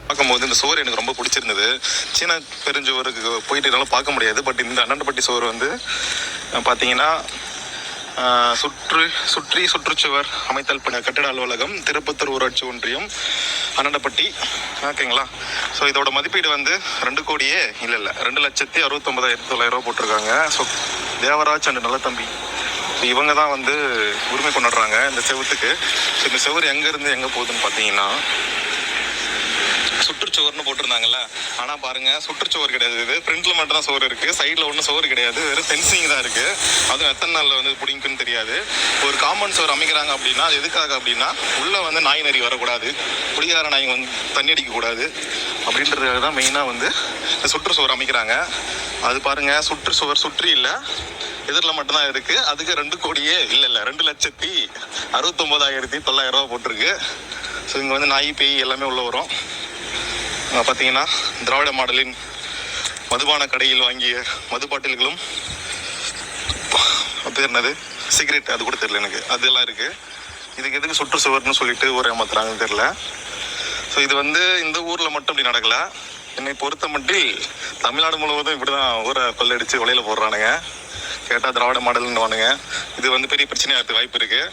பார்க்கும்போது இந்த சுவர் எனக்கு ரொம்ப பிடிச்சிருந்தது. சீன பெருஞ்சுவருக்கு போயிட்டு என்னால் பார்க்க முடியாது. பட் இந்த அண்ணாண்டப்பட்டி சுவர் வந்து பார்த்தீங்கன்னா சுற்றுச்சுவர் அமைத்தல் கட்டிட அலுவலகம், திருப்பத்தூர் ஊராட்சி ஒன்றியம், அண்ணாண்டப்பட்டி. ஓகேங்களா? ஸோ இதோட மதிப்பீடு வந்து 2,69,900 போட்டிருக்காங்க. ஸோ தேவராஜ் அண்ட் நல்லதம்பி இவங்க தான் வந்து உரிமை கொண்டாடுறாங்க இந்த செவத்துக்கு. ஸோ இந்த செவர் எங்கேருந்து எங்கே போகுதுன்னு பார்த்தீங்கன்னா சுற்றுச்சுவர்னு போட்டிருந்தாங்கல்ல. ஆனால் பாருங்கள், சுற்றுச்சுவர் கிடையாது. இது ஃப்ரண்ட்டில் மட்டும் தான் சுவர் இருக்குது, சைடில் ஒன்றும் சுவர் கிடையாது, வெறும் ஃபென்சிங் தான் இருக்குது. அதுவும் எத்தனை நாளில் வந்து பிடிக்குன்னு தெரியாது. ஒரு காம்பவுண்ட் சுவர் அமைக்கிறாங்க அப்படின்னா அது எதுக்காக அப்படின்னா உள்ளே வந்து நாய் நரி வரக்கூடாது, குடிகார நாய் வந்து தண்ணி அடிக்கக்கூடாது அப்படின்றதுக்காக தான் மெயினாக வந்து இந்த சுற்றுச்சுவர் அமைக்கிறாங்க. அது பாருங்கள், சுற்றுச்சுவர் சுற்றி இல்லை, எதிரில் மட்டும்தான் இருக்குது. அதுக்கு 2,69,900 போட்டிருக்கு. ஸோ இங்கே வந்து நாய் பேய் எல்லாமே உள்ளே வரும். பார்த்தீங்கன்னா திராவிட மாடலின் மதுபான கடையில் வாங்கிய மது பாட்டில்களும், பேர் என்னது, சிகரெட், அது கூட தெரியல எனக்கு, அதெல்லாம் இருக்குது. இதுக்கு எதுக்கு சுற்றுச்சுவர்னு சொல்லிட்டு ஊரை ஏமாத்துறாங்கன்னு தெரில. ஸோ இது வந்து இந்த ஊரில் மட்டும் இப்படி நடக்கலை. என்னை பொறுத்த மட்டும் தமிழ்நாடு முழுவதும் இப்படி தான் ஊரை கொள்ளடிச்சு வலையில் போடுறானுங்க. கேட்டால் திராவிட மாடல்னு வானுங்க. இது வந்து பெரிய பிரச்சனையாக இருக்க வாய்ப்பு இருக்குது.